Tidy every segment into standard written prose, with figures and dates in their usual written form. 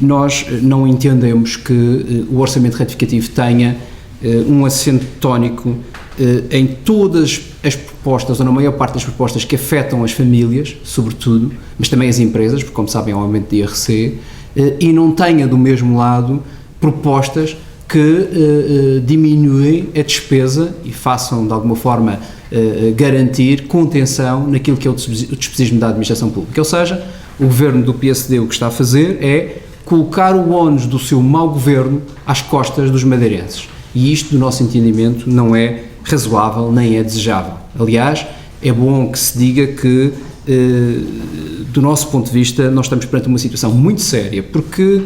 nós não entendemos que o orçamento retificativo tenha um acento tónico em todas as propostas, ou na maior parte das propostas que afetam as famílias, sobretudo, mas também as empresas, porque como sabem há um aumento de IRC, e não tenha do mesmo lado propostas que diminuem a despesa e façam de alguma forma garantir contenção naquilo que é o despesismo da administração pública. Ou seja, o governo do PSD o que está a fazer é colocar o ónus do seu mau governo às costas dos madeirenses. E isto, do nosso entendimento, não é razoável nem é desejável. Aliás, é bom que se diga que, do nosso ponto de vista, nós estamos perante uma situação muito séria, porque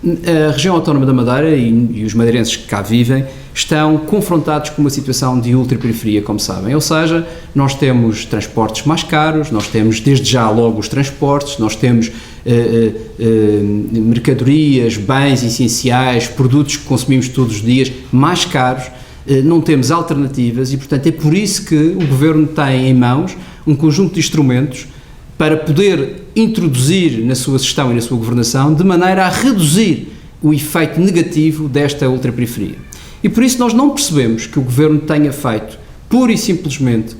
a região autónoma da Madeira e os madeirenses que cá vivem estão confrontados com uma situação de ultraperiferia, como sabem, ou seja, nós temos transportes mais caros, nós temos desde já logo os transportes, nós temos mercadorias, bens essenciais, produtos que consumimos todos os dias mais caros, não temos alternativas e, portanto, é por isso que o Governo tem em mãos um conjunto de instrumentos para poder introduzir na sua gestão e na sua governação de maneira a reduzir o efeito negativo desta ultraperiferia. E por isso nós não percebemos que o Governo tenha feito, pura e simplesmente,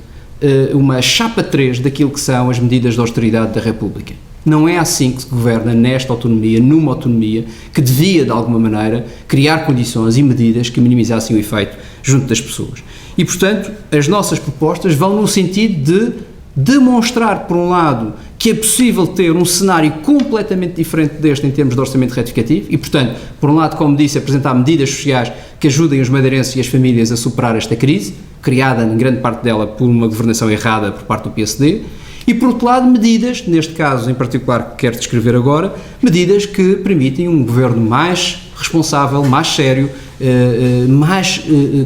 uma chapa 3 daquilo que são as medidas de austeridade da República. Não é assim que se governa nesta autonomia, numa autonomia que devia, de alguma maneira, criar condições e medidas que minimizassem o efeito junto das pessoas. E, portanto, as nossas propostas vão no sentido de demonstrar, por um lado, que é possível ter um cenário completamente diferente deste em termos de orçamento retificativo e, portanto, por um lado, como disse, apresentar medidas sociais que ajudem os madeirenses e as famílias a superar esta crise, criada, em grande parte dela, por uma governação errada por parte do PSD, e, por outro lado, medidas, neste caso em particular que quero descrever agora, medidas que permitem um governo mais responsável, mais sério, mais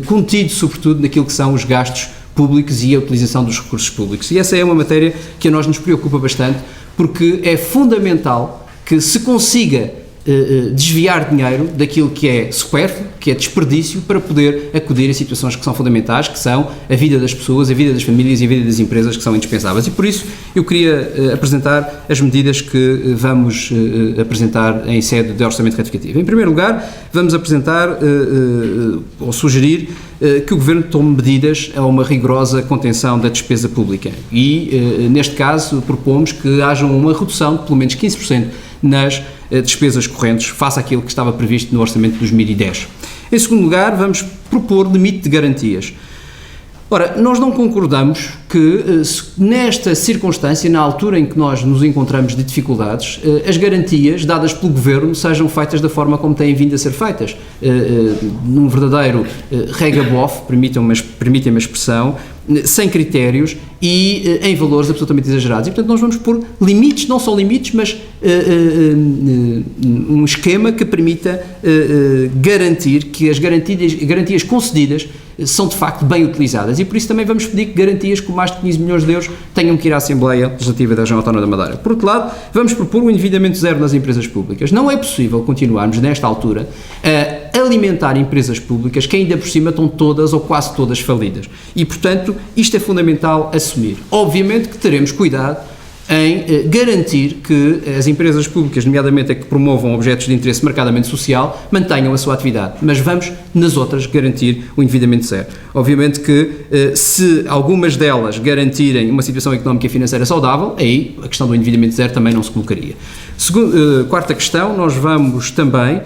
contido, sobretudo, naquilo que são os gastos públicos e a utilização dos recursos públicos. E essa é uma matéria que a nós nos preocupa bastante, porque é fundamental que se consiga desviar dinheiro daquilo que é supérfluo, que é desperdício, para poder acudir a situações que são fundamentais, que são a vida das pessoas, a vida das famílias e a vida das empresas, que são indispensáveis. E por isso eu queria apresentar as medidas que vamos apresentar em sede de orçamento retificativo. Em primeiro lugar, vamos apresentar ou sugerir que o Governo tome medidas a uma rigorosa contenção da despesa pública e, neste caso, propomos que haja uma redução de pelo menos 15% nas despesas correntes face àquilo que estava previsto no orçamento de 2010. Em segundo lugar, vamos propor limite de garantias. Ora, nós não concordamos que, nesta circunstância, na altura em que nós nos encontramos de dificuldades, as garantias dadas pelo Governo sejam feitas da forma como têm vindo a ser feitas, num verdadeiro regabof, permitem-me a expressão, sem critérios e em valores absolutamente exagerados. E, portanto, nós vamos pôr limites, não só limites, mas um esquema que permita garantir que as garantias concedidas são de facto bem utilizadas e por isso também vamos pedir que garantias com mais de 15 milhões de euros tenham que ir à Assembleia Legislativa da Região Autónoma da Madeira. Por outro lado, vamos propor um endividamento zero nas empresas públicas. Não é possível continuarmos nesta altura a alimentar empresas públicas que ainda por cima estão todas ou quase todas falidas e, portanto, isto é fundamental assumir. Obviamente que teremos cuidado em garantir que as empresas públicas, nomeadamente a que promovam objetos de interesse marcadamente social, mantenham a sua atividade, mas vamos, nas outras, garantir o endividamento zero. Obviamente que, se algumas delas garantirem uma situação económica e financeira saudável, aí a questão do endividamento zero também não se colocaria. Quarta questão, nós vamos também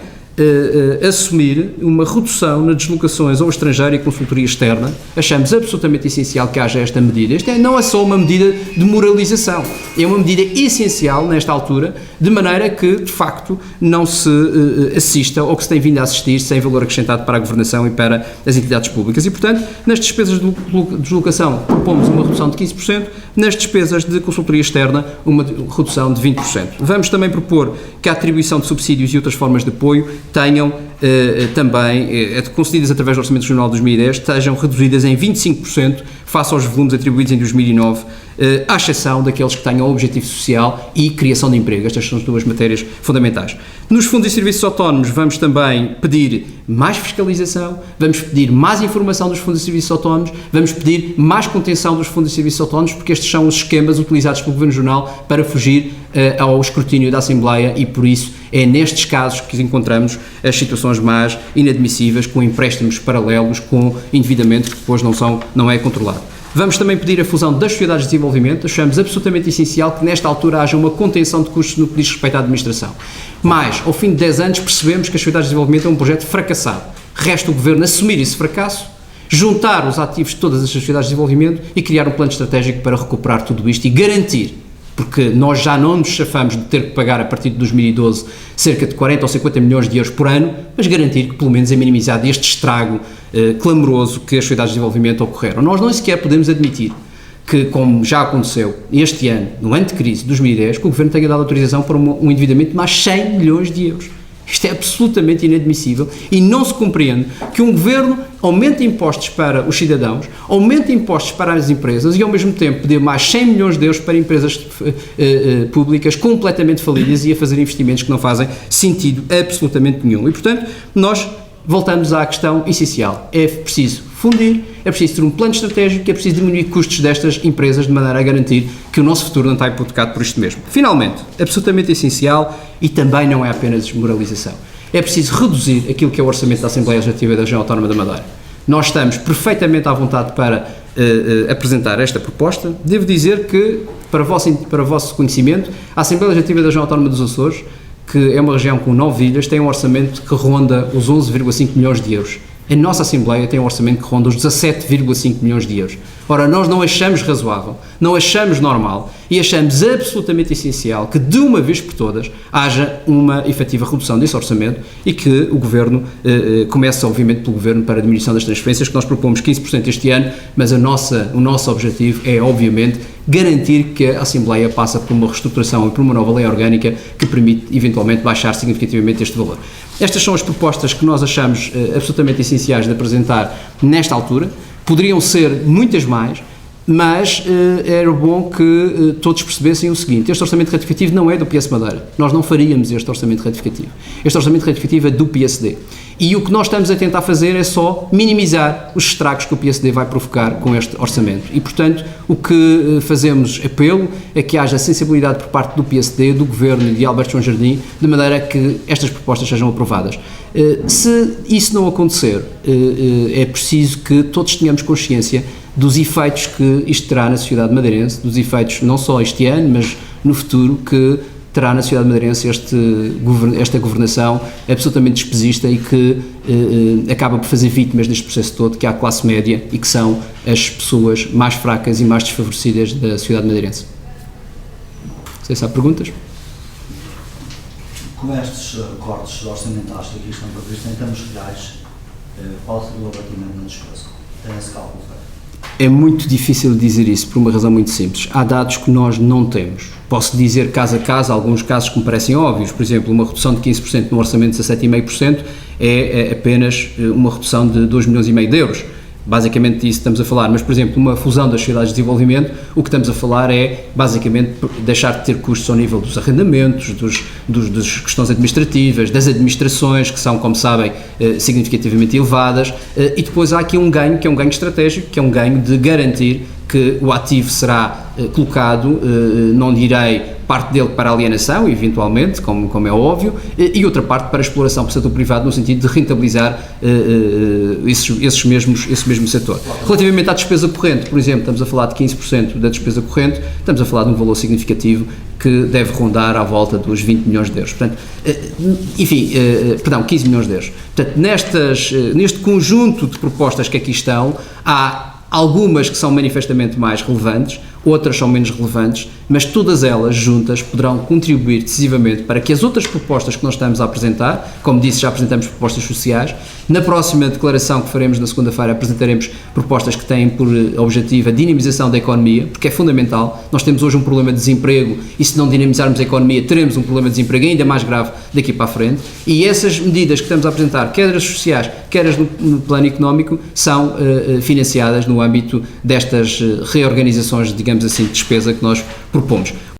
assumir uma redução nas deslocações ao estrangeiro e consultoria externa. Achamos absolutamente essencial que haja esta medida. Esta não é só uma medida de moralização, é uma medida essencial nesta altura, de maneira que, de facto, não se assista ou que se tem vindo a assistir sem valor acrescentado para a governação e para as entidades públicas. E, portanto, nas despesas de deslocação propomos uma redução de 15%, nas despesas de consultoria externa uma redução de 20%. Vamos também propor que a atribuição de subsídios e outras formas de apoio tenham também, concedidas através do Orçamento Regional de 2010, estejam reduzidas em 25% face aos volumes atribuídos em 2009, à exceção daqueles que tenham objetivo social e criação de emprego. Estas são as duas matérias fundamentais. Nos fundos e serviços autónomos vamos também pedir mais fiscalização, vamos pedir mais informação dos fundos e serviços autónomos, vamos pedir mais contenção dos fundos e serviços autónomos, porque estes são os esquemas utilizados pelo Governo Regional para fugir ao escrutínio da Assembleia e, por isso, é nestes casos que encontramos as situações mais inadmissíveis, com empréstimos paralelos, com endividamento que depois não é controlado. Vamos também pedir a fusão das sociedades de desenvolvimento. Achamos absolutamente essencial que nesta altura haja uma contenção de custos no que diz respeito à administração. Mas, ao fim de 10 anos, percebemos que as sociedades de desenvolvimento é um projeto fracassado. Resta o Governo assumir esse fracasso, juntar os ativos de todas as sociedades de desenvolvimento e criar um plano estratégico para recuperar tudo isto e garantir, porque nós já não nos chafamos de ter que pagar a partir de 2012 cerca de 40 ou 50 milhões de euros por ano, mas garantir que pelo menos é minimizado este estrago clamoroso que as sociedades de desenvolvimento ocorreram. Nós não sequer podemos admitir que, como já aconteceu este ano, no ano de crise de 2010, que o Governo tenha dado autorização para um endividamento de mais 100 milhões de euros. Isto é absolutamente inadmissível e não se compreende que um Governo aumente impostos para os cidadãos, aumente impostos para as empresas e ao mesmo tempo dê mais 100 milhões de euros para empresas públicas completamente falidas e a fazer investimentos que não fazem sentido absolutamente nenhum. E, portanto, nós voltamos à questão essencial. É preciso fundir, é preciso ter um plano estratégico, é preciso diminuir custos destas empresas de maneira a garantir que o nosso futuro não está hipotecado por isto mesmo. Finalmente, absolutamente essencial e também não é apenas desmoralização. É preciso reduzir aquilo que é o orçamento da Assembleia Legislativa da Região Autónoma da Madeira. Nós estamos perfeitamente à vontade para apresentar esta proposta. Devo dizer que, para o vosso conhecimento, a Assembleia Legislativa da Região Autónoma dos Açores, que é uma região com 9 ilhas, tem um orçamento que ronda os 11,5 milhões de euros. A nossa Assembleia tem um orçamento que ronda os 17,5 milhões de euros. Ora, nós não achamos razoável, não achamos normal e achamos absolutamente essencial que, de uma vez por todas, haja uma efetiva redução desse orçamento e que o Governo comece, obviamente, pelo Governo para a diminuição das transferências, que nós propomos 15% este ano, mas o nosso objetivo é, obviamente, garantir que a Assembleia passa por uma reestruturação e por uma nova lei orgânica que permite, eventualmente, baixar significativamente este valor. Estas são as propostas que nós achamos absolutamente essenciais de apresentar nesta altura. Poderiam ser muitas mais, mas era bom que todos percebessem o seguinte: este orçamento retificativo não é do PS Madeira, nós não faríamos este orçamento retificativo. Este orçamento retificativo é do PSD. E o que nós estamos a tentar fazer é só minimizar os estragos que o PSD vai provocar com este orçamento. E, portanto, o que fazemos apelo é que haja sensibilidade por parte do PSD, do Governo e de Alberto João Jardim, de maneira a que estas propostas sejam aprovadas. Se isso não acontecer, é preciso que todos tenhamos consciência dos efeitos que isto terá na sociedade madeirense, dos efeitos não só este ano, mas no futuro, que terá na sociedade madeirense esta governação absolutamente despesista e que acaba por fazer vítimas deste processo todo, que é a classe média e que são as pessoas mais fracas e mais desfavorecidas da sociedade madeirense. Não sei se há perguntas. Com estes cortes orçamentais que aqui estão previstos, em termos reais, qual seria o abatimento na despesa? Tem esse cálculo feito? É muito difícil dizer isso por uma razão muito simples. Há dados que nós não temos. Posso dizer caso a caso, alguns casos que me parecem óbvios. Por exemplo, uma redução de 15% no orçamento de 17,5% é apenas uma redução de 2,5 milhões de euros. Basicamente disso estamos a falar, mas, por exemplo, uma fusão das sociedades de desenvolvimento, o que estamos a falar é, basicamente, deixar de ter custos ao nível dos arrendamentos, das questões administrativas, das administrações, que são, como sabem, significativamente elevadas, e depois há aqui um ganho, que é um ganho estratégico, que é um ganho de garantir que o ativo será colocado, não direi parte dele para a alienação, eventualmente, como é óbvio, e outra parte para a exploração por setor privado, no sentido de rentabilizar esse mesmo setor. Relativamente à despesa corrente, por exemplo, estamos a falar de 15% da despesa corrente, estamos a falar de um valor significativo que deve rondar à volta dos 20 milhões de euros. Portanto, 15 milhões de euros. Portanto, neste conjunto de propostas que aqui estão, há algumas que são manifestamente mais relevantes, outras são menos relevantes, mas todas elas juntas poderão contribuir decisivamente para que as outras propostas que nós estamos a apresentar, como disse, já apresentamos propostas sociais, na próxima declaração que faremos na segunda-feira apresentaremos propostas que têm por objetivo a dinamização da economia, porque é fundamental. Nós temos hoje um problema de desemprego e se não dinamizarmos a economia teremos um problema de desemprego ainda mais grave daqui para a frente, e essas medidas que estamos a apresentar, quer as sociais, quer as no plano económico, são financiadas no âmbito destas reorganizações, digamos assim, de despesa que nós propomos.